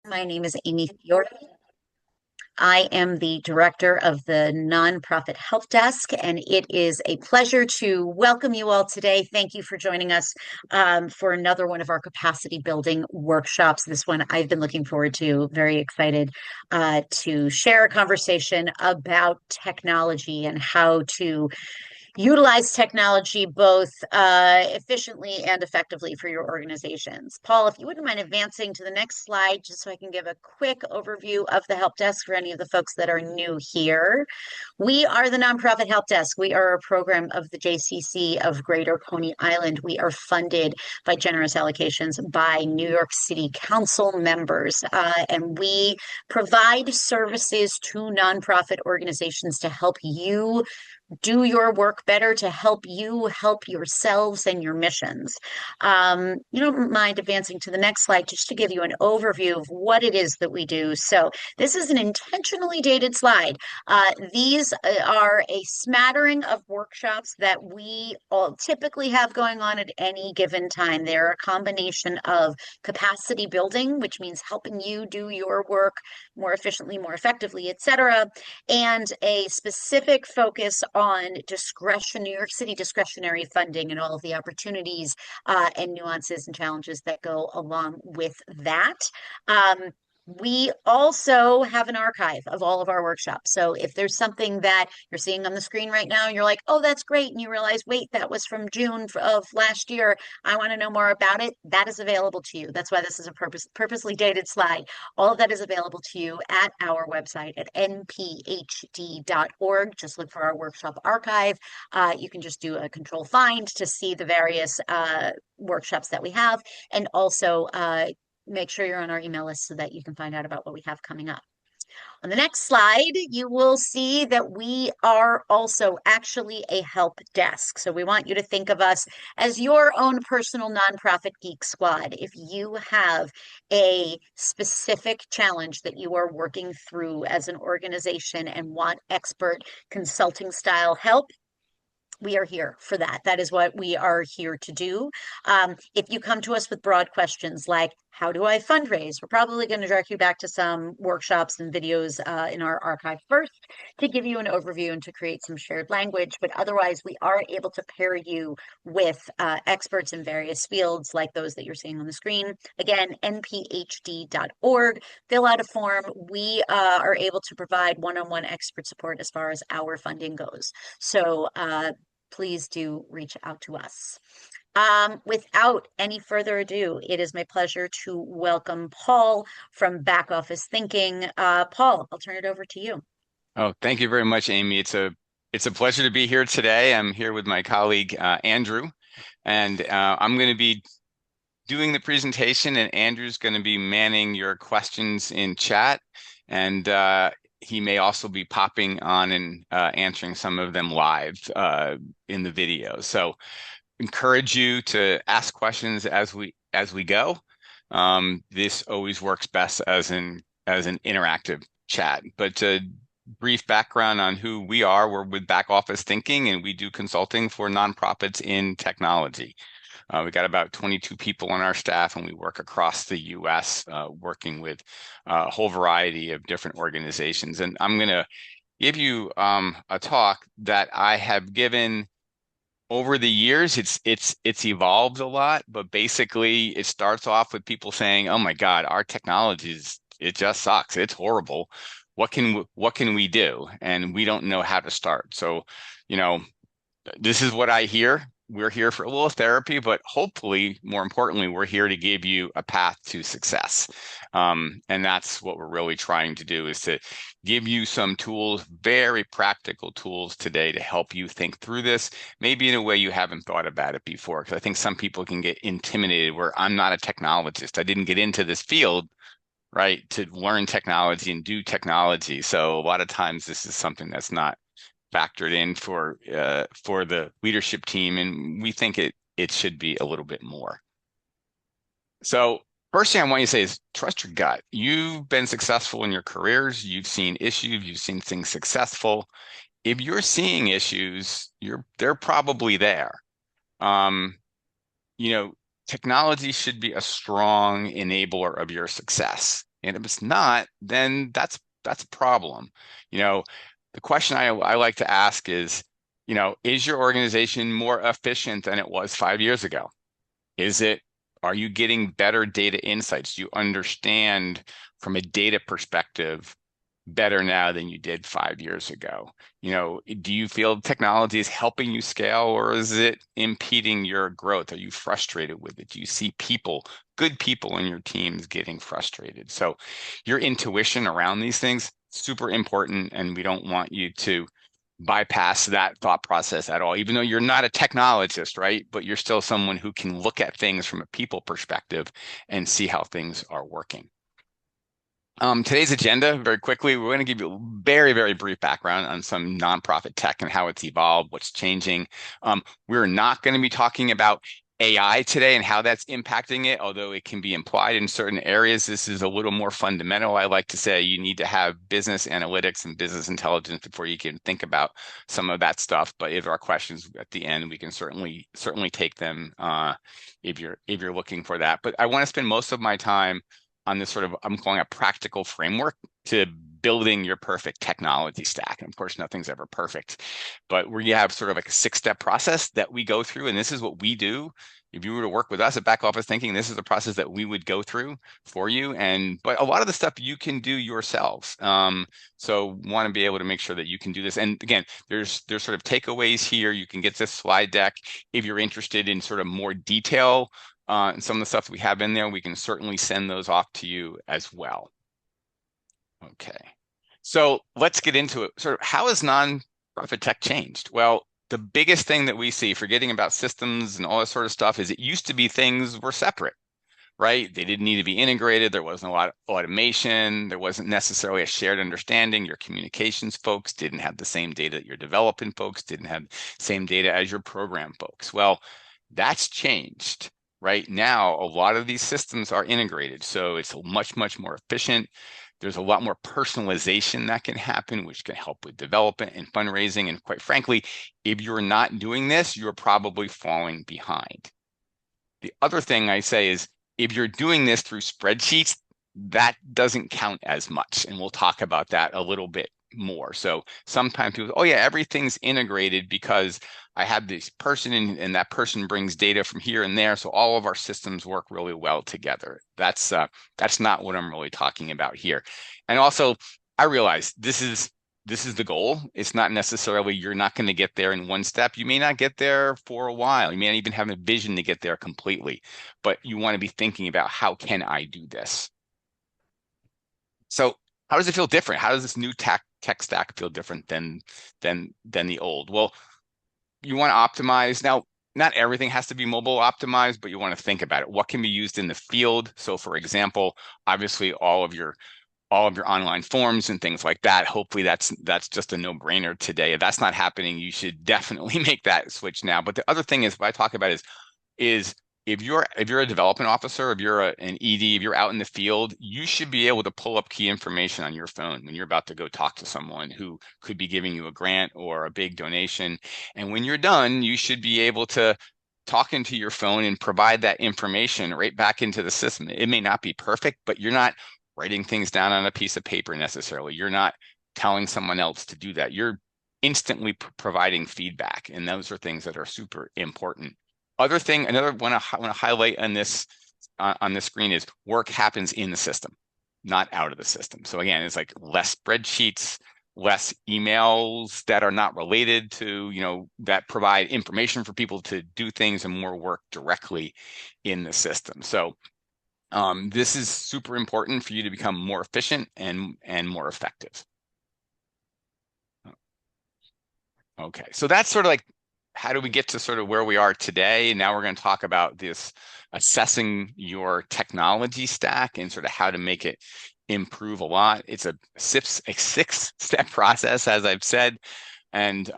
My name is Amy Fiore. I am the director of the Nonprofit Help Desk, and it is a pleasure to welcome you all today. Thank you for joining us for another one of our capacity building workshops. This one I've been looking forward to, very excited to share a conversation about technology and how to utilize technology both efficiently and effectively for your organizations. Paul, if you wouldn't mind advancing to the next slide, just so I can give a quick overview of the help desk for any of the folks that are new here. We are the Nonprofit Help Desk. We are a program of the JCC of Greater Coney Island. We are funded by generous allocations by New York City Council members, and we provide services to nonprofit organizations to help you do your work better, to help you help yourselves and your missions. You don't mind advancing to the next slide just to give you an overview of what it is that we do. So this is an intentionally dated slide. These are a smattering of workshops that we all typically have going on at any given time. They're a combination of capacity building, which means helping you do your work more efficiently, more effectively, etc., and a specific focus on New York City discretionary funding and all of the opportunities and nuances and challenges that go along with that. We also have an archive of all of our workshops. So if there's something that you're seeing on the screen right now and you're like, oh, that's great, and you realize, wait, that was from June of last year, I want to know more about it, that is available to you. That's why this is a purposely dated slide. All of that is available to you at our website at nphd.org. Just look for our workshop archive. You can just do a control find to see the various workshops that we have, and also make sure you're on our email list so that you can find out about what we have coming up. On the next slide, you will see that we are also actually a help desk. So we want you to think of us as your own personal nonprofit geek squad. If you have a specific challenge that you are working through as an organization and want expert consulting style help, we are here for that. That is what we are here to do. If you come to us with broad questions like, how do I fundraise? We're probably going to direct you back to some workshops and videos in our archive first to give you an overview and to create some shared language. But otherwise, we are able to pair you with experts in various fields like those that you're seeing on the screen. Again, nphd.org. Fill out a form. We are able to provide one-on-one expert support as far as our funding goes. So please do reach out to us. Without any further ado, it is my pleasure to welcome Paul from Back Office Thinking. Paul, I'll turn it over to you. Oh, thank you very much, Amy. It's a pleasure to be here today. I'm here with my colleague Andrew, and I'm going to be doing the presentation, and Andrew's going to be manning your questions in chat, and he may also be popping on and answering some of them live in the video. So encourage you to ask questions as we go. This always works best as an interactive chat. But brief background on who we are: we're with Back Office Thinking, and we do consulting for nonprofits in technology. We got about 22 people on our staff, and we work across the U.S. Working with a whole variety of different organizations. And I'm going to give you a talk that I have given over the years. It's evolved a lot, but basically it starts off with people saying, "Oh my God, our technology it just sucks. It's horrible. What can we do?" And we don't know how to start. So, this is what I hear. We're here for a little therapy, but hopefully, more importantly, we're here to give you a path to success. And that's what we're really trying to do, is to give you some tools, very practical tools today, to help you think through this, maybe in a way you haven't thought about it before. Because I think some people can get intimidated, where I'm not a technologist. I didn't get into this field, right, to learn technology and do technology. So a lot of times this is something that's not factored in for the leadership team, and we think it should be a little bit more. So first thing I want you to say is trust your gut. You've been successful in your careers. You've seen issues. You've seen things successful. If you're seeing issues, they're probably there. Technology should be a strong enabler of your success. And if it's not, then that's a problem. You know, the question I like to ask is your organization more efficient than it was 5 years ago? Is it, are you getting better data insights? Do you understand from a data perspective better now than you did 5 years ago? Do you feel technology is helping you scale or is it impeding your growth? Are you frustrated with it? Do you see good people in your teams getting frustrated? So your intuition around these things, super important, and we don't want you to bypass that thought process at all, even though you're not a technologist, right? But you're still someone who can look at things from a people perspective and see how things are working. Today's agenda, very quickly, we're going to give you a very, very brief background on some nonprofit tech and how it's evolved, what's changing. We're not going to be talking about AI today and how that's impacting it, although it can be implied in certain areas. This is a little more fundamental. I like to say you need to have business analytics and business intelligence before you can think about some of that stuff. But if there are questions at the end, we can certainly take them if you're looking for that. But I want to spend most of my time on this sort of, I'm calling a practical framework to building your perfect technology stack. And of course, nothing's ever perfect, but we have sort of like a 6-step process that we go through. And this is what we do. If you were to work with us at Back Office Thinking, this is the process that we would go through for you. But a lot of the stuff you can do yourselves. So want to be able to make sure that you can do this. And again, there's sort of takeaways here. You can get this slide deck if you're interested in sort of more detail and some of the stuff that we have in there. We can certainly send those off to you as well. Okay, so let's get into it. Sort of how has nonprofit tech changed? Well, the biggest thing that we see, forgetting about systems and all that sort of stuff, is it used to be things were separate, right? They didn't need to be integrated. There wasn't a lot of automation. There wasn't necessarily a shared understanding. Your communications folks didn't have the same data that your developing folks didn't have the same data as your program folks. Well, that's changed. Right now, a lot of these systems are integrated, so it's much, much more efficient. There's a lot more personalization that can happen, which can help with development and fundraising. And quite frankly, if you're not doing this, you're probably falling behind. The other thing I say is if you're doing this through spreadsheets, that doesn't count as much. And we'll talk about that a little bit more. So sometimes people, oh yeah, everything's integrated because I have this person and that person brings data from here and there. So all of our systems work really well together. That's not what I'm really talking about here. And also, I realize this is the goal. It's not necessarily you're not going to get there in one step. You may not get there for a while. You may not even have a vision to get there completely, but you want to be thinking about how can I do this? So how does it feel different? How does this new tech stack feel different than the old? Well, you want to optimize. Now, not everything has to be mobile optimized, but you want to think about it. What can be used in the field? So for example, obviously all of your online forms and things like that. Hopefully that's just a no-brainer today. If that's not happening, you should definitely make that switch now. But the other thing is what I talk about is if you're a development officer, if you're an ED, if you're out in the field, you should be able to pull up key information on your phone when you're about to go talk to someone who could be giving you a grant or a big donation. And when you're done, you should be able to talk into your phone and provide that information right back into the system. It may not be perfect, but you're not writing things down on a piece of paper necessarily. You're not telling someone else to do that. You're instantly providing feedback. And those are things that are super important. Another one I want to highlight on this screen is work happens in the system, not out of the system. So again, it's like less spreadsheets, less emails that are not related to, that provide information for people to do things and more work directly in the system. So this is super important for you to become more efficient and more effective. Okay, so that's sort of like how do we get to sort of where we are today? Now we're going to talk about this assessing your technology stack and sort of how to make it improve a lot. It's a 6-step process, as I've said, and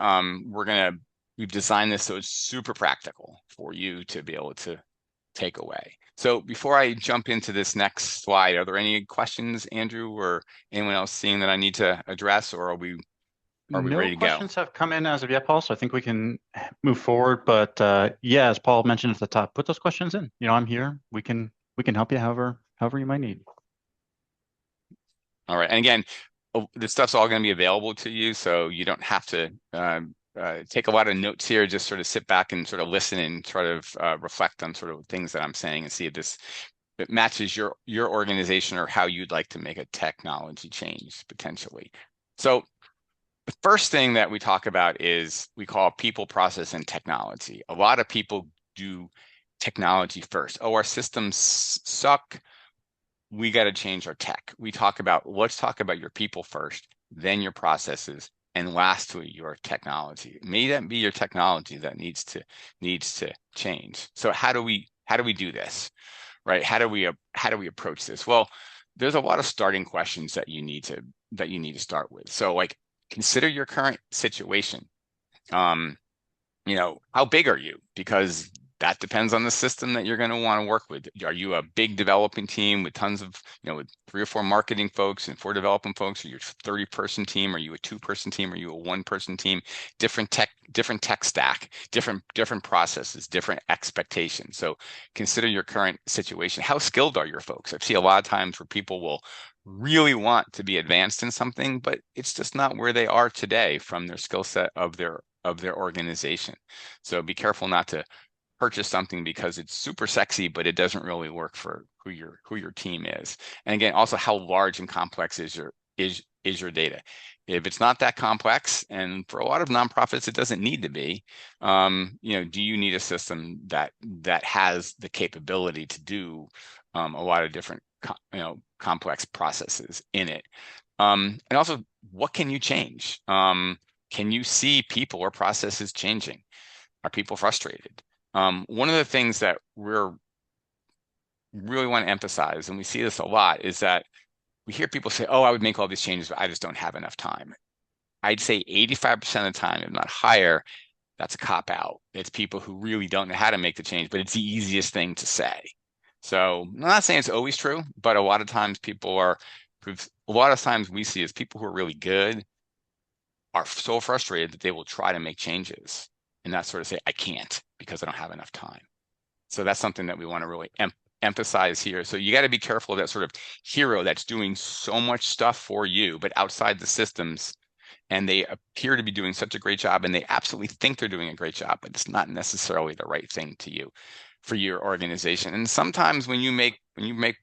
we've designed this so it's super practical for you to be able to take away. So before I jump into this next slide, are there any questions, Andrew, or anyone else seeing that I need to address, or are we No ready to go? questions have come in as of yet, Paul, so I think we can move forward. But yeah, as Paul mentioned at the top, put those questions in. I'm here. We can help you however you might need. All right. And again, this stuff's all going to be available to you, so you don't have to take a lot of notes here. Just sort of sit back and sort of listen and try to reflect on sort of things that I'm saying and see if this it matches your organization or how you'd like to make a technology change potentially. So the first thing that we talk about is we call people, process, and technology. A lot of people do technology first. Oh, our systems suck. We got to change our tech. Let's talk about your people first, then your processes, and lastly, your technology. May that be your technology that needs to change. So how do we do this? Right? How do we approach this? Well, there's a lot of starting questions that you need to start with. So like consider your current situation. Um, how big are you? Because that depends on the system that you're going to want to work with. Are you a big developing team with tons of, with 3 or 4 marketing folks and 4 development folks? Are you a 30-person team? Are you a 2-person team? Are you a 1-person team? Different tech stack, different processes, different expectations. So consider your current situation. How skilled are your folks? I see a lot of times where people will really want to be advanced in something, but it's just not where they are today from their skill set of their organization. So be careful not to purchase something because it's super sexy, but it doesn't really work for who your team is. And again, also how large and complex is your data. If it's not that complex, and for a lot of nonprofits, it doesn't need to be, do you need a system that has the capability to do a lot of different complex processes in it? And also, what can you change? Can you see people or processes changing? Are people frustrated? One of the things that we're really want to emphasize, and we see this a lot, is that we hear people say, oh, I would make all these changes, but I just don't have enough time. I'd say 85% of the time, if not higher, that's a cop out. It's people who really don't know how to make the change, but it's the easiest thing to say. So I'm not saying it's always true, but a lot of times we see is people who are really good are so frustrated that they will try to make changes and not sort of say, I can't because I don't have enough time. So that's something that we want to really emphasize here. So you got to be careful of that sort of hero that's doing so much stuff for you, but outside the systems, and they appear to be doing such a great job, and they absolutely think they're doing a great job, but it's not necessarily the right thing to you for your organization. And sometimes when you make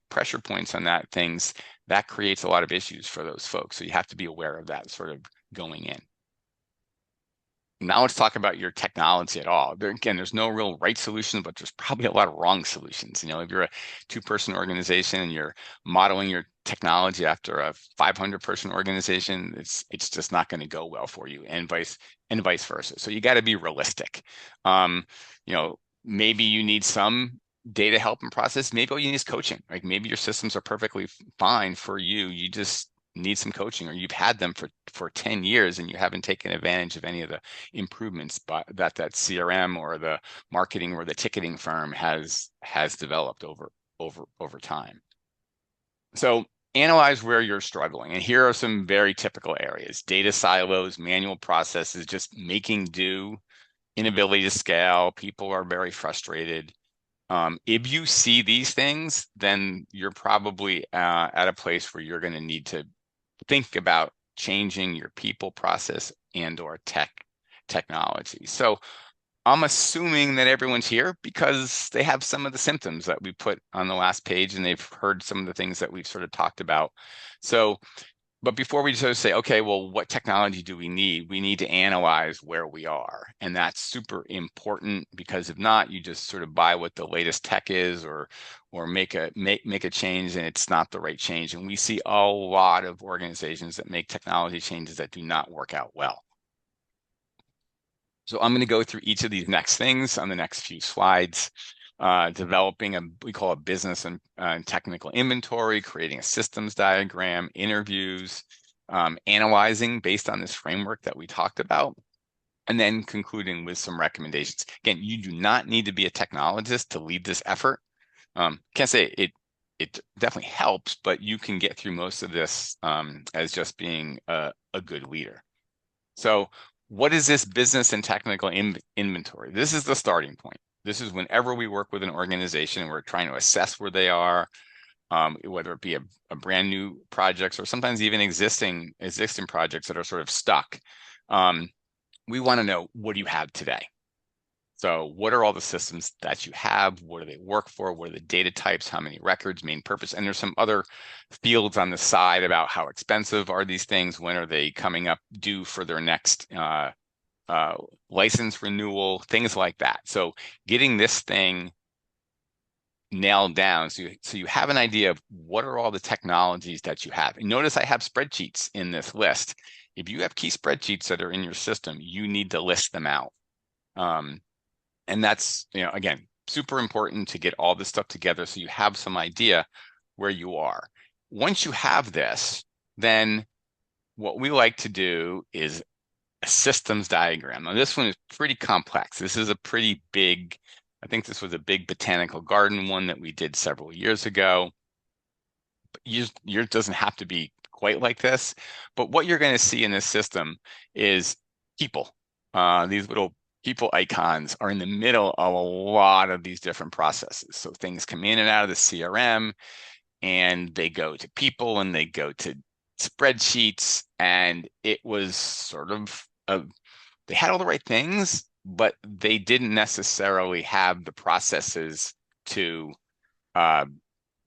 pressure points on that creates a lot of issues for those folks. So you have to be aware of that sort of going in. Now let's talk about your technology at all. Again, there's no real right solution, but there's probably a lot of wrong solutions. If you're a 2-person organization and you're modeling your technology after a 500-person organization, it's just not going to go well for you, and vice versa. So you got to be realistic. Maybe you need some data help and process. Maybe all you need is coaching. Like maybe your systems are perfectly fine for you. You just need some coaching, or you've had them for 10 years and you haven't taken advantage of any of the improvements that CRM or the marketing or the ticketing firm has developed over time. So analyze where you're struggling. And here are some very typical areas: data silos, manual processes, just making do, inability to scale. People are very frustrated. If you see these things, then you're probably at a place where you're going to need to think about changing your people, process, and or technology. So I'm assuming that everyone's here because they have some of the symptoms that we put on the last page, and they've heard some of the things that we've sort of talked about. So, but before we sort of say, okay, well, what technology do we need? We need to analyze where we are. And that's super important, because if not, you just sort of buy what the latest tech is, or make a change, and it's not the right change. And we see a lot of organizations that make technology changes that do not work out well. So I'm going to go through each of these next things on the next few slides. Developing we call a business and technical inventory, creating a systems diagram, interviews, analyzing based on this framework that we talked about, and then concluding with some recommendations. Again, you do not need to be a technologist to lead this effort. Can't say it definitely helps, but you can get through most of this as just being a good leader. So what is this business and technical inventory? This is the starting point. This is whenever we work with an organization and we're trying to assess where they are, whether it be a brand new projects or sometimes even existing projects that are sort of stuck. We want to know, what do you have today? So what are all the systems that you have? What do they work for? What are the data types? How many records, main purpose? And there's some other fields on the side about how expensive are these things? When are they coming up due for their next license renewal? Things like that. So getting this thing nailed down, so you have an idea of what are all the technologies that you have. And notice I have spreadsheets in this list. If you have key spreadsheets that are in your system, you need to list them out. And that's, again, super important to get all this stuff together so you have some idea where you are. Once you have this, then what we like to do is a systems diagram. Now, this one is pretty complex. This is a pretty big, I think this was a big botanical garden one that we did several years ago. Yours doesn't have to be quite like this, but what you're going to see in this system is people. These little people icons are in the middle of a lot of these different processes. So things come in and out of the CRM, and they go to people, and they go to spreadsheets, and it was sort of they had all the right things, but they didn't necessarily have the processes to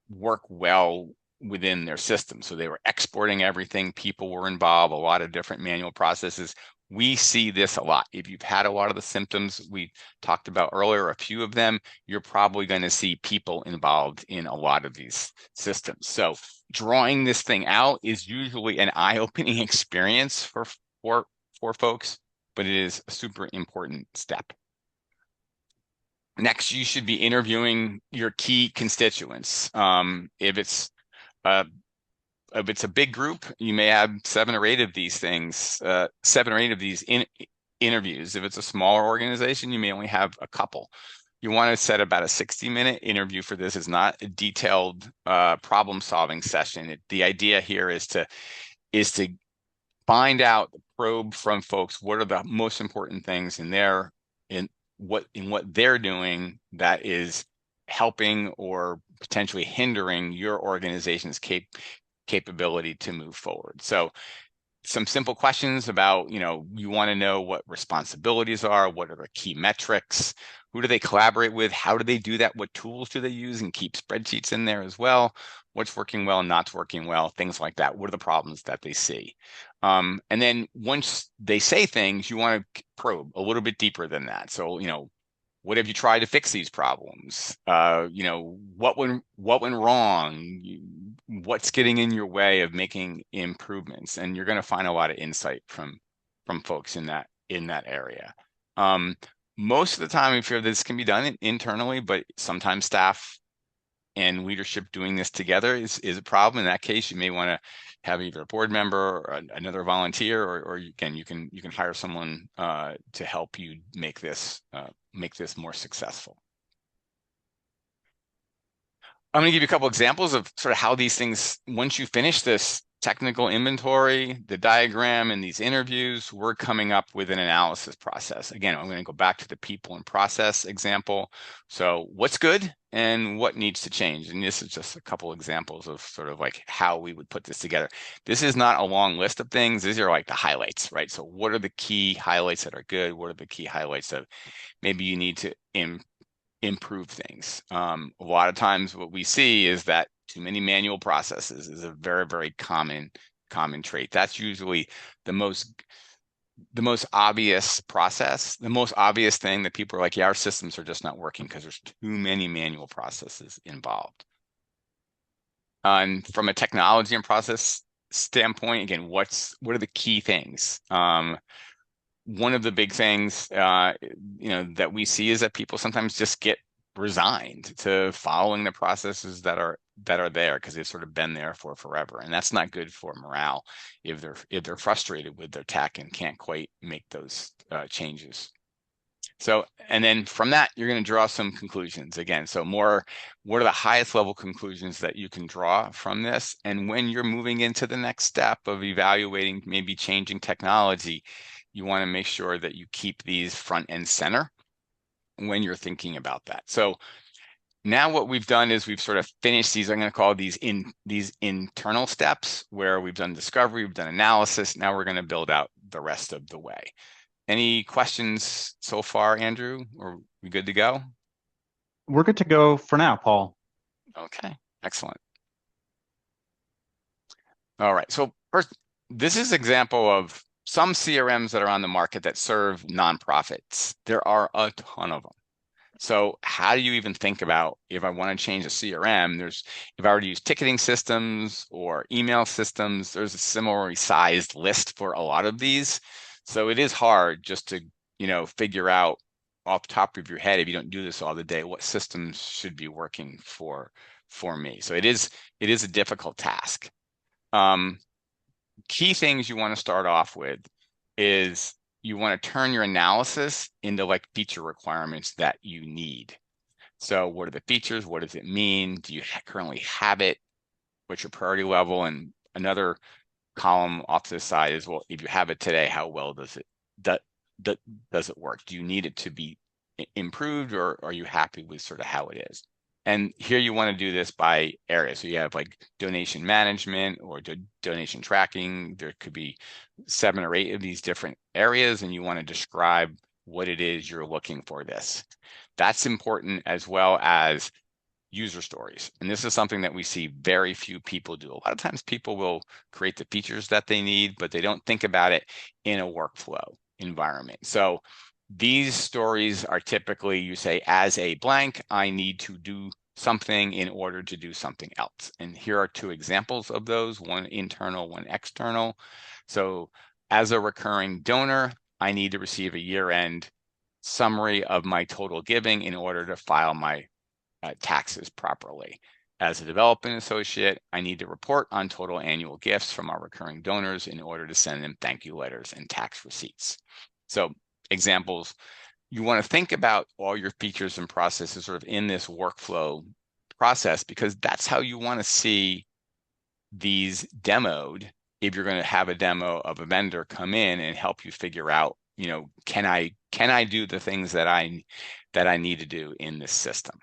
work well within their system. So they were exporting everything. People were involved, a lot of different manual processes. We see this a lot. If you've had a lot of the symptoms we talked about earlier, a few of them, you're probably going to see people involved in a lot of these systems. So drawing this thing out is usually an eye-opening experience for folks, but it is a super important step. Next, you should be interviewing your key constituents. If it's a big group, you may have 7 or 8 of these things, 7 or 8 of these interviews. If it's a smaller organization, you may only have a couple. You want to set about a 60-minute interview for this. It's not a detailed problem-solving session. The idea here is to find out, probe from folks, what are the most important things in what they're doing that is helping or potentially hindering your organization's capability to move forward. So some simple questions about, you want to know what responsibilities are, what are the key metrics, who do they collaborate with, how do they do that, what tools do they use, and keep spreadsheets in there as well, what's working well and not working well, things like that. What are the problems that they see? And then once they say things, you want to probe a little bit deeper than that. So, what have you tried to fix these problems? What went wrong? What's getting in your way of making improvements? And you're going to find a lot of insight from folks in that area. Most of the time, if this can be done internally, but sometimes staff and leadership doing this together is a problem. In that case, you may want to have either a board member or another volunteer, or again, you can hire someone to help you make this more successful. I'm going to give you a couple examples of sort of how these things, once you finish this technical inventory, the diagram, and these interviews, we're coming up with an analysis process. Again, I'm going to go back to the people and process example. So what's good and what needs to change? And this is just a couple examples of sort of like how we would put this together. This is not a long list of things. These are like the highlights, right? So what are the key highlights that are good? What are the key highlights that maybe you need to improve things? A lot of times what we see is that too many manual processes is a very, very common trait. That's usually the most obvious process, the most obvious thing that people are like, yeah, our systems are just not working because there's too many manual processes involved. And from a technology and process standpoint, again, what are the key things? One of the big things, that we see is that people sometimes just get resigned to following the processes that are there because they've sort of been there for forever, and that's not good for morale if they're frustrated with their tech and can't quite make those changes. So, and then from that, you're going to draw some conclusions again. So what are the highest level conclusions that you can draw from this? And when you're moving into the next step of evaluating, maybe changing technology, you want to make sure that you keep these front and center when you're thinking about that. So now what we've done is we've sort of finished these, I'm going to call these internal steps where we've done discovery, we've done analysis. Now we're going to build out the rest of the way. Any questions so far, Andrew? Or we good to go? We're good to go for now, Paul. Okay, excellent. All right, so first, this is an example of some CRMs that are on the market that serve nonprofits. There are a ton of them. So how do you even think about if I want to change a CRM? If I were to use ticketing systems or email systems, there's a similarly sized list for a lot of these. So it is hard just to, figure out off the top of your head, if you don't do this all the day, what systems should be working for me. So it is a difficult task. Key things you want to start off with is you want to turn your analysis into like feature requirements that you need. So what are the features? What does it mean? Do you currently have it? What's your priority level? And another column off to the side is, well, if you have it today, how well does it work? Do you need it to be improved, or are you happy with sort of how it is? And here you want to do this by area. So you have like donation management or donation tracking. There could be 7 or 8 of these different areas, and you want to describe what it is you're looking for this. That's important, as well as user stories. And this is something that we see very few people do. A lot of times people will create the features that they need, but they don't think about it in a workflow environment. So these stories are typically, you say, as a blank, I need to do something in order to do something else. And here are 2 examples of those, one internal, one external. So as a recurring donor, I need to receive a year-end summary of my total giving in order to file my taxes properly. As a development associate, I need to report on total annual gifts from our recurring donors in order to send them thank you letters and tax receipts. So examples, you want to think about all your features and processes sort of in this workflow process, because that's how you want to see these demoed. If you're going to have a demo of a vendor come in and help you figure out, can I do the things that I need to do in this system?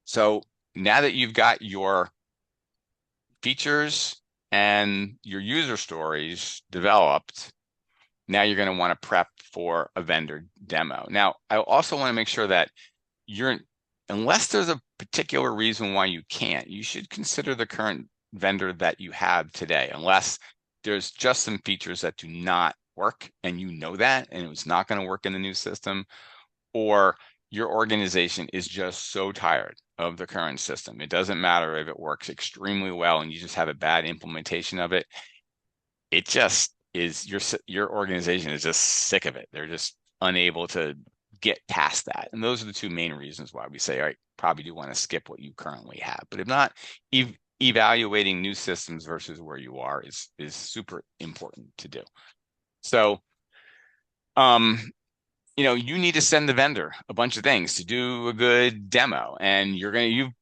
So now that you've got your features and your user stories developed, now you're going to want to prep for a vendor demo. Now, I also want to make sure that unless there's a particular reason why you can't, you should consider the current vendor that you have today, unless there's just some features that do not work and you know that, and it's not going to work in the new system, or your organization is just so tired of the current system. It doesn't matter if it works extremely well and you just have a bad implementation of it. It just is, your organization is just sick of it. They're just unable to get past that. And those are the 2 main reasons why we say, all right, probably do want to skip what you currently have. But if not, evaluating new systems versus where you are is super important to do. So, you need to send the vendor a bunch of things to do a good demo, and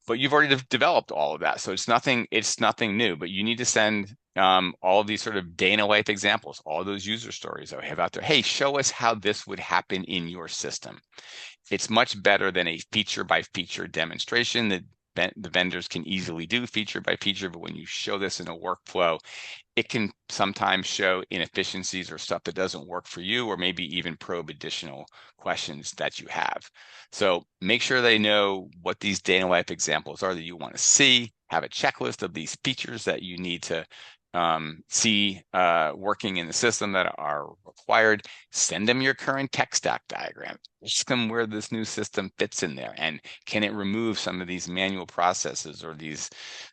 but you've already developed all of that. So it's nothing new, but you need to send all of these sort of day in a life examples, all those user stories that we have out there. Hey, show us how this would happen in your system. It's much better than a feature by feature demonstration that the vendors can easily do feature by feature, but when you show this in a workflow, it can sometimes show inefficiencies or stuff that doesn't work for you, or maybe even probe additional questions that you have. So make sure they know what these day in life examples are that you want to see, have a checklist of these features that you need to see working in the system that are required. Send them your current tech stack diagram. Ask them where this new system fits in there, and can it remove some of these manual processes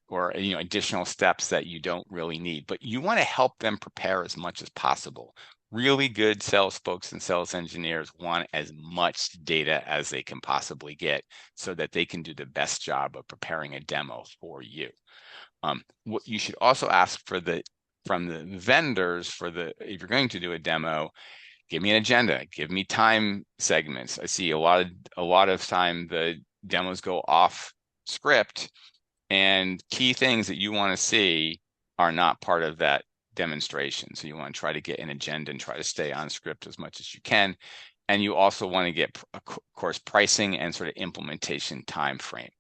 or additional steps that you don't really need. But you want to help them prepare as much as possible. Really good sales folks and sales engineers want as much data as they can possibly get so that they can do the best job of preparing a demo for you. What you should also ask from the vendors if you're going to do a demo, give me an agenda, give me time segments. I see a lot of time the demos go off script, and key things that you want to see are not part of that demonstration. So you want to try to get an agenda and try to stay on script as much as you can. And you also want to get, of course, pricing and sort of implementation time frame.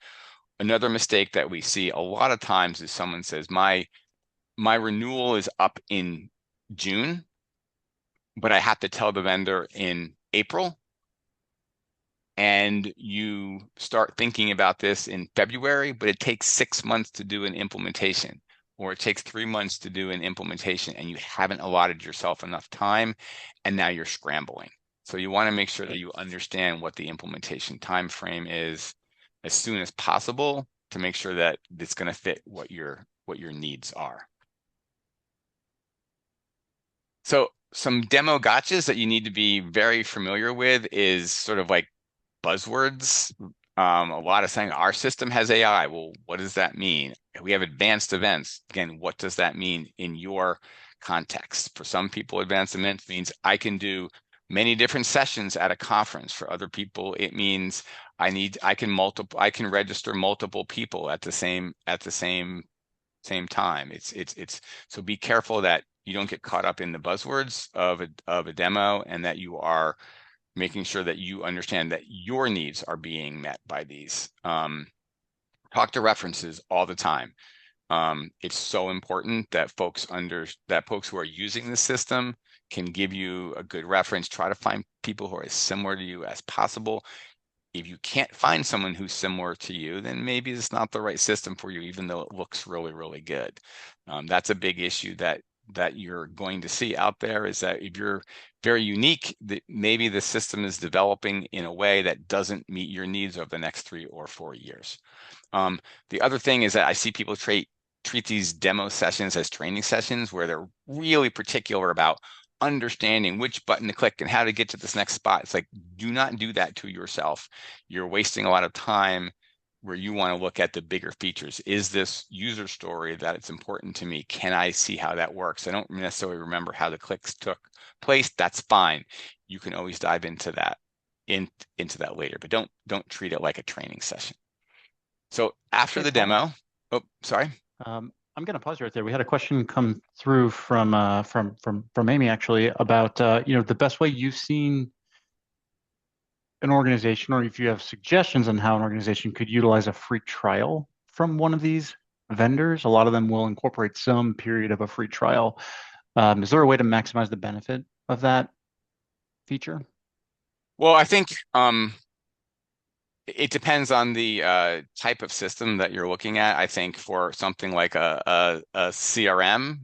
Another mistake that we see a lot of times is someone says, my renewal is up in June, but I have to tell the vendor in April. And you start thinking about this in February, but it takes 6 months to do an implementation, or it takes 3 months to do an implementation, and you haven't allotted yourself enough time, and now you're scrambling. So you want to make sure that you understand what the implementation time frame is as soon as possible to make sure that it's going to fit what your needs are. So some demo gotchas that you need to be very familiar with is sort of like buzzwords. A lot of saying our system has AI. Well, what does that mean? We have advanced events. Again, what does that mean in your context? For some people, advanced events means I can do many different sessions at a conference. For other people, it means I can register multiple people at the same time. It's so be careful that you don't get caught up in the buzzwords of a demo, and that you are making sure that you understand that your needs are being met by these. Talk to references all the time. It's so important that folks who are using the system can give you a good reference. Try to find people who are as similar to you as possible. If you can't find someone who's similar to you, then maybe it's not the right system for you, even though it looks really, really good. That's a big issue that you're going to see out there, is that if you're very unique, maybe the system is developing in a way that doesn't meet your needs over the next 3 or 4 years. The other thing is that I see people treat these demo sessions as training sessions, where they're really particular about understanding which button to click and how to get to this next spot. It's like, do not do that to yourself. You're wasting a lot of time where you want to look at the bigger features. Is this user story that it's important to me? Can I see how that works? I don't necessarily remember how the clicks took place. That's fine. You can always dive into that later, but don't treat it like a training session. So after the demo, oh, sorry. I'm going to pause you right there. We had a question come through from Amy, actually, about the best way you've seen an organization, or if you have suggestions on how an organization could utilize a free trial from one of these vendors. A lot of them will incorporate some period of a free trial. Is there a way to maximize the benefit of that feature? Well, I think it depends on the type of system that you're looking at. I think for something like a CRM,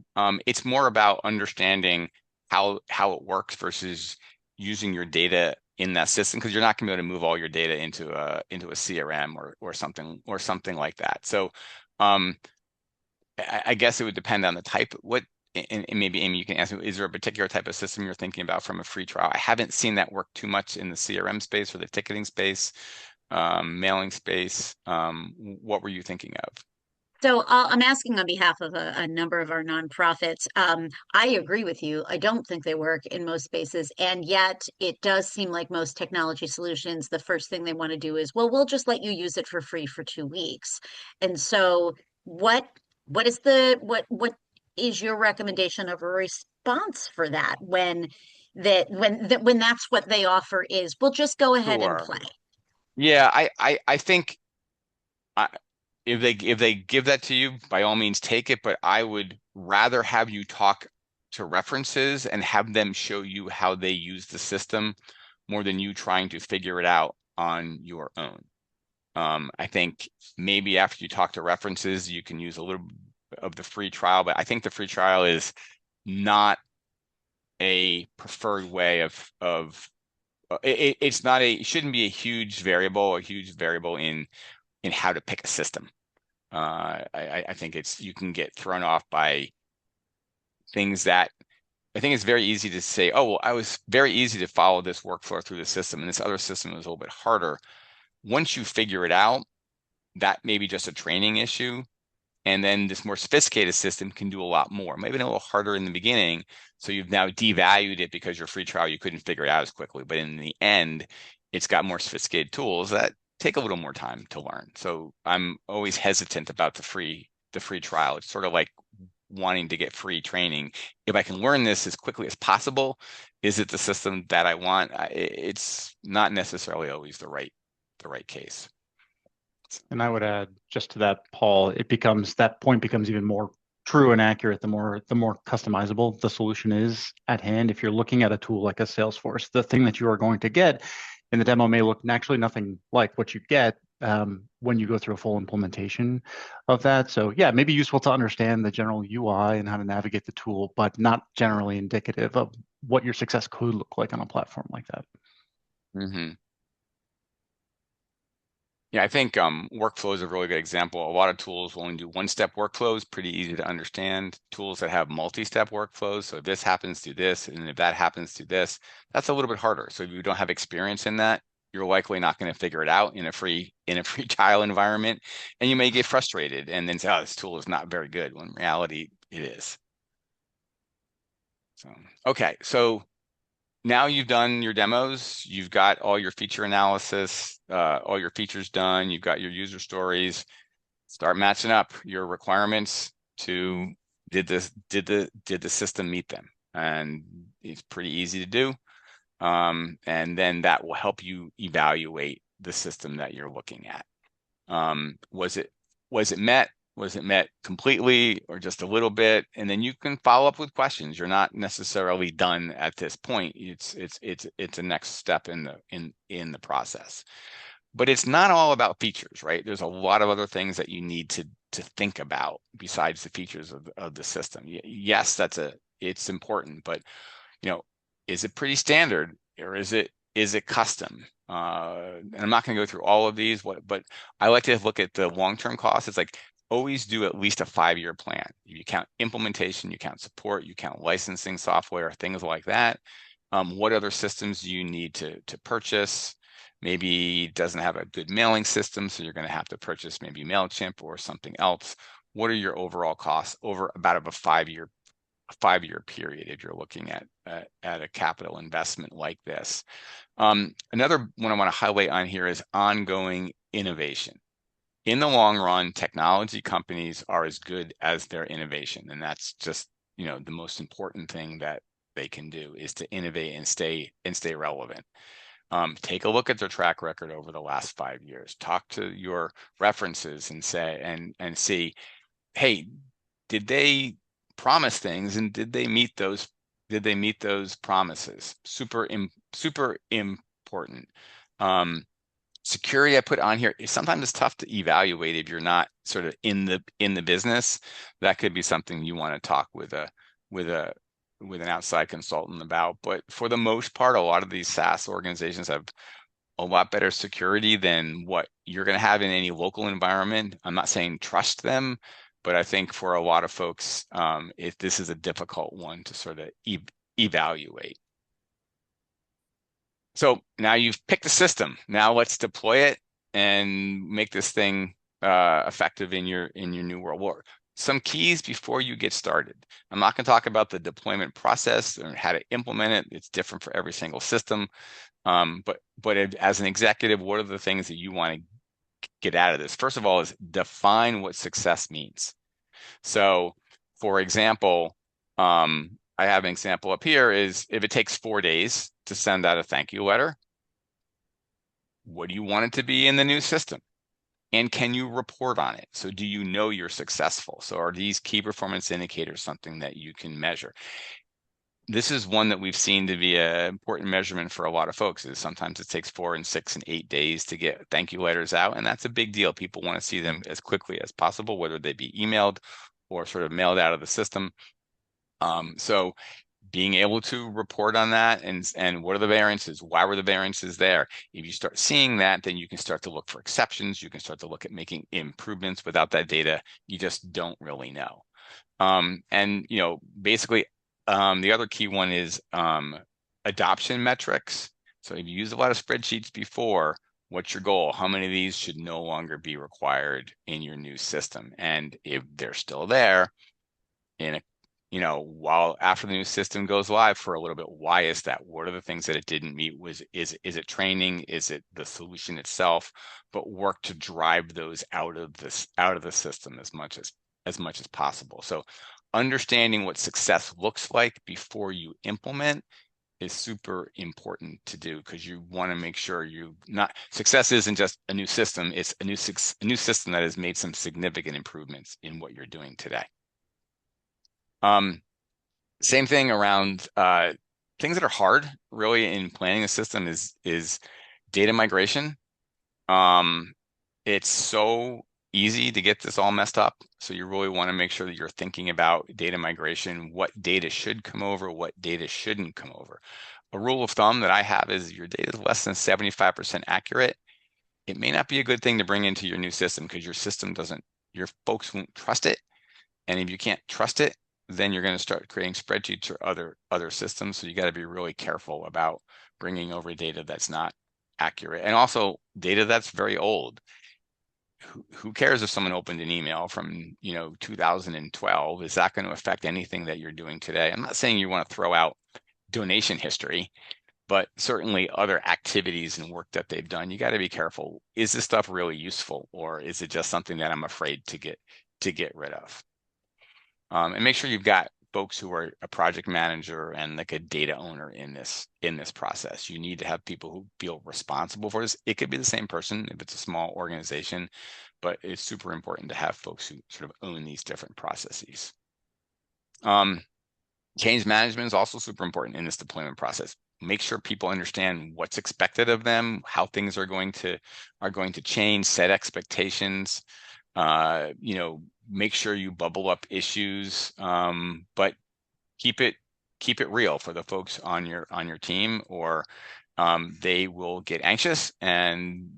it's more about understanding how it works versus using your data in that system, because you're not going to be able to move all your data into a CRM or something like that. So I guess it would depend on the type. And maybe Amy, you can answer, is there a particular type of system you're thinking about from a free trial? I haven't seen that work too much in the CRM space or the ticketing space. Mailing space. What were you thinking of? So I'm asking on behalf of a number of our nonprofits. I agree with you. I don't think they work in most spaces, and yet it does seem like most technology solutions, the first thing they want to do is, well, we'll just let you use it for free for 2 weeks. And so, what is your recommendation of a response for that when when that's what they offer is, we'll just go ahead and Sure. play. Yeah, I think if they give that to you, by all means take it. But I would rather have you talk to references and have them show you how they use the system, more than you trying to figure it out on your own. I think maybe after you talk to references, you can use a little of the free trial, but I think the free trial is not a preferred way of it's not it shouldn't be a huge variable in how to pick a system. I think you can get thrown off by things that I think it's very easy to say, oh, well, I was very easy to follow this workflow through the system, and this other system was a little bit harder. Once you figure it out, that may be just a training issue. And then this more sophisticated system can do a lot more, maybe a little harder in the beginning. So you've now devalued it because your free trial, you couldn't figure it out as quickly. But in the end, it's got more sophisticated tools that take a little more time to learn. So I'm always hesitant about the free trial. It's sort of like wanting to get free training. If I can learn this as quickly as possible, is it the system that I want? It's not necessarily always the right case. And I would add just to that, Paul, that point becomes even more true and accurate the more customizable the solution is at hand. If you're looking at a tool like a Salesforce, the thing that you are going to get in the demo may look actually nothing like what you get when you go through a full implementation of that. So yeah, it may be useful to understand the general UI and how to navigate the tool, but not generally indicative of what your success could look like on a platform like that. Mm-hmm. Yeah, I think workflow is a really good example. A lot of tools will only do one-step workflows, pretty easy to understand. Tools that have multi-step workflows, so if this happens, do this, and if that happens, do this, that's a little bit harder. So if you don't have experience in that, you're likely not going to figure it out in a free trial environment, and you may get frustrated and then say, "Oh, this tool is not very good," when in reality it is. So, okay, so now you've done your demos, you've got all your feature analysis, all your features done, you've got your user stories. Start matching up your requirements to did the system meet them? And it's pretty easy to do. And then that will help you evaluate the system that you're looking at. Was it met? Was it met completely or just a little bit? And then you can follow up with questions. You're not necessarily done at this point. It's a next step in the process. But it's not all about features, right? There's a lot of other things that you need to think about besides the features of the system. Yes, it's important, but is it pretty standard or is it custom? And I'm not going to go through all of these, but I like to look at the long-term costs. It's like always do at least a 5-year plan. You count implementation, you count support, you count licensing software, things like that. What other systems do you need to purchase? Maybe it doesn't have a good mailing system, so you're going to have to purchase maybe MailChimp or something else. What are your overall costs over about a 5-year period if you're looking at a capital investment like this? Another one I want to highlight on here is ongoing innovation. In the long run, technology companies are as good as their innovation, and that's just the most important thing that they can do is to innovate and stay relevant. Take a look at their track record over the last 5 years. Talk to your references and say and see, hey, did they promise things and did they meet those promises? Super important. Security I put on here is sometimes it's tough to evaluate if you're not sort of in the business. That could be something you want to talk with an outside consultant about. But for the most part, a lot of these SaaS organizations have a lot better security than what you're going to have in any local environment. I'm not saying trust them, but I think for a lot of folks, this is a difficult one to sort of evaluate. So now you've picked a system. Now let's deploy it and make this thing effective in your new world. Well, some keys before you get started. I'm not going to talk about the deployment process or how to implement it. It's different for every single system. But as an executive, what are the things that you want to get out of this? First of all, is define what success means. So, for example, I have an example up here is if it takes 4 days to send out a thank you letter, what do you want it to be in the new system? And can you report on it? So do you know you're successful? So are these key performance indicators something that you can measure? This is one that we've seen to be an important measurement for a lot of folks is sometimes it takes 4 and 6 and 8 days to get thank you letters out. And that's a big deal. People want to see them as quickly as possible, whether they be emailed or sort of mailed out of the system. So being able to report on that and what are the variances? Why were the variances there? If you start seeing that, then you can start to look for exceptions. You can start to look at making improvements. Without that data, you just don't really know. And basically, the other key one is adoption metrics. So if you used a lot of spreadsheets before, what's your goal? How many of these should no longer be required in your new system? And if they're still there, while after the new system goes live for a little bit, why is that? What are the things that it didn't meet? Is it training? Is it the solution itself? But work to drive those out of the system as much as possible. So understanding what success looks like before you implement is super important to do, because you want to make sure success isn't just a new system, it's a new system that has made some significant improvements in what you're doing today. Same thing around things that are hard really in planning a system is data migration. It's so easy to get this all messed up. So you really want to make sure that you're thinking about data migration, what data should come over, what data shouldn't come over. A rule of thumb that I have is your data is less than 75% accurate. It may not be a good thing to bring into your new system, because your folks won't trust it. And if you can't trust it, then you're going to start creating spreadsheets or other systems. So you got to be really careful about bringing over data that's not accurate, and also data that's very old. Who cares if someone opened an email from 2012? Is that going to affect anything that you're doing today? I'm not saying you want to throw out donation history, but certainly other activities and work that they've done. You got to be careful. Is this stuff really useful, or is it just something that I'm afraid to get rid of? And make sure you've got folks who are a project manager and like a data owner in this process. You need to have people who feel responsible for this. It could be the same person if it's a small organization, but it's super important to have folks who sort of own these different processes. Change management is also super important in this deployment process. Make sure people understand what's expected of them, how things are going to change, set expectations. Make sure you bubble up issues, but keep it real for the folks on your team, or they will get anxious and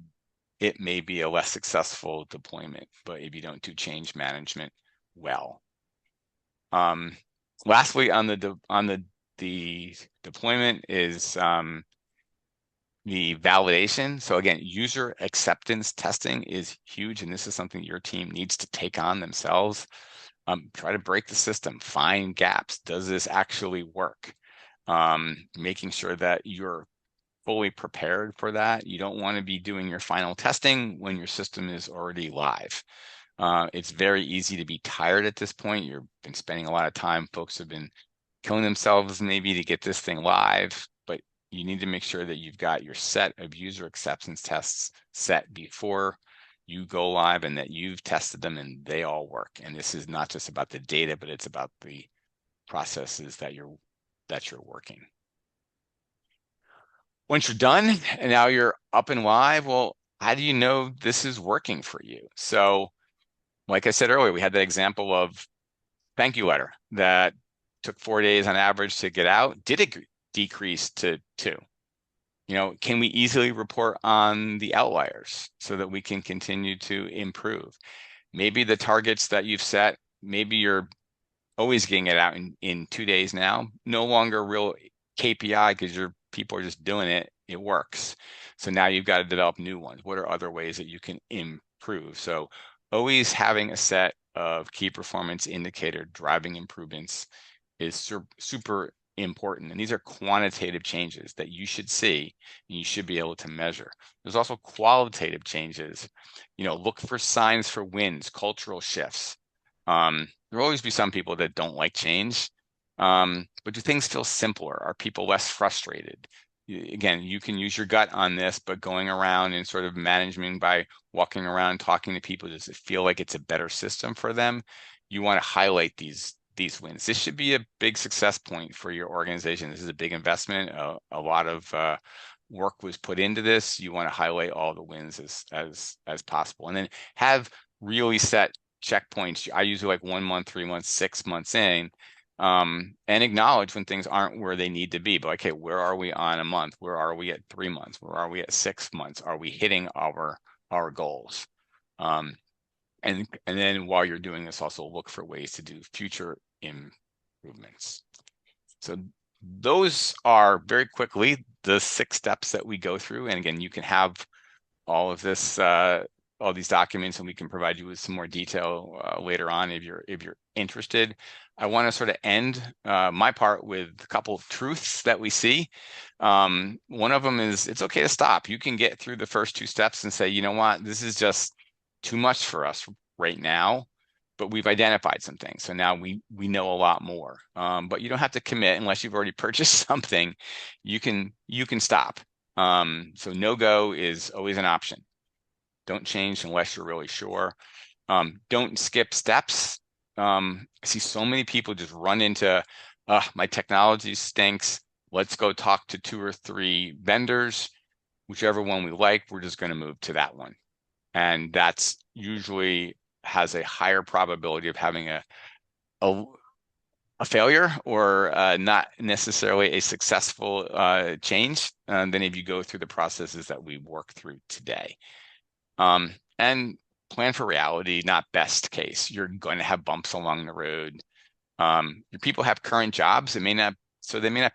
it may be a less successful deployment, but if you don't do change management well. Lastly, on the deployment is the validation. So again, user acceptance testing is huge, and this is something your team needs to take on themselves. Try to break the system, find gaps. Does this actually work? Making sure that you're fully prepared for that. You don't want to be doing your final testing when your system is already live. It's very easy to be tired at this point. You've been spending a lot of time. Folks have been killing themselves maybe to get this thing live, but you need to make sure that you've got your set of user acceptance tests set before you go live, and that you've tested them and they all work. And this is not just about the data, but it's about the processes that you're working. Once you're done and now you're up and live, well, how do you know this is working for you? So like I said earlier, we had that example of thank you letter that took 4 days on average to get out. Did it decrease to 2? Can we easily report on the outliers so that we can continue to improve? Maybe the targets that you've set, maybe you're always getting it out in 2 days now, no longer real KPI because your people are just doing it. It works. So now you've got to develop new ones. What are other ways that you can improve? So always having a set of key performance indicator driving improvements is super important. And these are quantitative changes that you should see and you should be able to measure. There's also qualitative changes. Look for signs for wins, cultural shifts. There will always be some people that don't like change, but do things feel simpler? Are people less frustrated? Again, you can use your gut on this, but going around and sort of managing by walking around, talking to people, does it feel like it's a better system for them? You want to highlight these wins. This should be a big success point for your organization. This is a big investment. A lot of work was put into this. You want to highlight all the wins as possible, and then have really set checkpoints. I usually like 1 month, 3 months, 6 months in. And acknowledge when things aren't where they need to be. But okay, where are we on a month? Where are we at 3 months? Where are we at 6 months? Are we hitting our goals? And then while you're doing this, also look for ways to do future improvements. So those are very quickly the 6 steps that we go through. And again, you can have all of this, all these documents, and we can provide you with some more detail later on if you're interested. I want to sort of end my part with a couple of truths that we see. One of them is it's okay to stop. You can get through the first 2 steps and say, you know what, this is just too much for us right now. but we've identified some things. So now we know a lot more. But you don't have to commit unless you've already purchased something. You can stop. So no go is always an option. Don't change unless you're really sure. Don't skip steps. I see so many people just run into, my technology stinks. Let's go talk to 2 or 3 vendors. Whichever one we like, we're just going to move to that one. And that's usually has a higher probability of having a failure or not necessarily a successful change than if you go through the processes that we work through today. And plan for reality, not best case. You're going to have bumps along the road. Your people have current jobs. They may not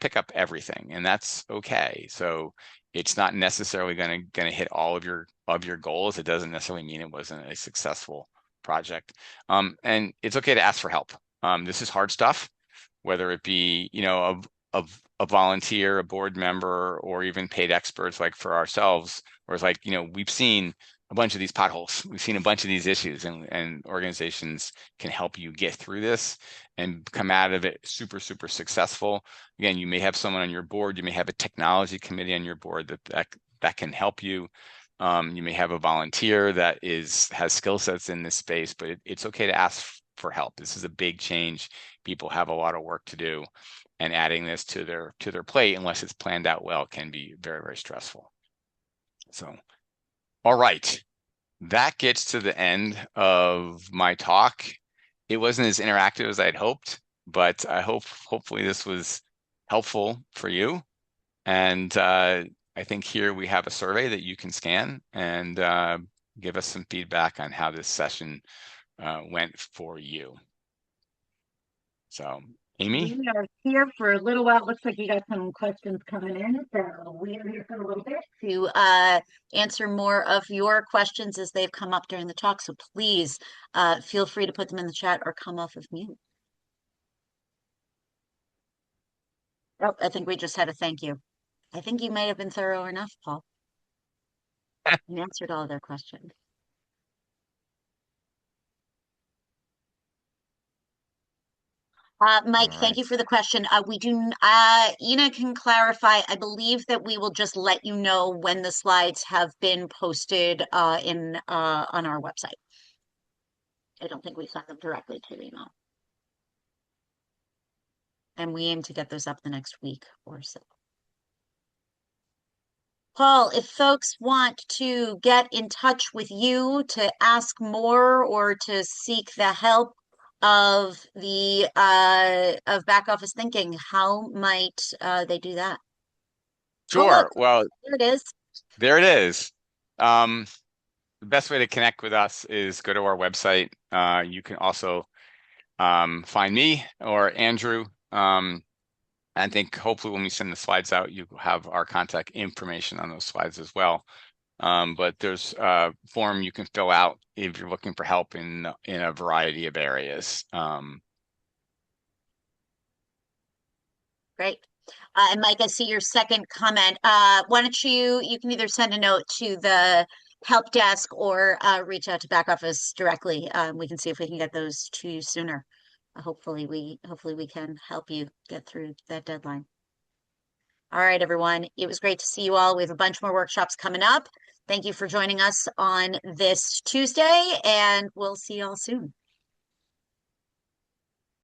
pick up everything, and that's okay. So it's not necessarily going to hit all of your goals. It doesn't necessarily mean it wasn't a successful project. And it's okay to ask for help. This is hard stuff, whether it be, a volunteer, a board member, or even paid experts like for ourselves, where it's like, we've seen a bunch of these potholes. We've seen a bunch of these issues, and organizations can help you get through this and come out of it super, super successful. Again, you may have someone on your board, you may have a technology committee on your board that can help you. You may have a volunteer that has skill sets in this space, but it's okay to ask for help. This is a big change. People have a lot of work to do, and adding this to their plate, unless it's planned out well, can be very, very stressful. So, all right, that gets to the end of my talk. It wasn't as interactive as I'd hoped, but I hopefully this was helpful for you. And I think here we have a survey that you can scan and give us some feedback on how this session went for you. So, Amy? We are here for a little while. It looks like you got some questions coming in, so we are here for a little bit to answer more of your questions as they've come up during the talk. So please feel free to put them in the chat or come off of mute. Oh, I think we just had a thank you. I think you may have been thorough enough, Paul. You answered all their questions. Mike, thank you for the question. Ina can clarify. I believe that we will just let you know when the slides have been posted on our website. I don't think we send them directly to email. And we aim to get those up the next week or so. Paul, if folks want to get in touch with you to ask more or to seek the help of the of back office thinking, how might they do that? Oh, Sure. look, Well, there it is. there it is. The best way to connect with us is go to our website. You can also find me or Andrew. I think hopefully when we send the slides out, you have our contact information on those slides as well. But there's a form you can fill out if you're looking for help in a variety of areas. Great. And Mike, I see your second comment. Why don't you can either send a note to the help desk or reach out to back office directly. We can see if we can get those to you sooner. Hopefully we can help you get through that deadline. All right, everyone. It was great to see you all. We have a bunch more workshops coming up. Thank you for joining us on this Tuesday, and we'll see you all soon.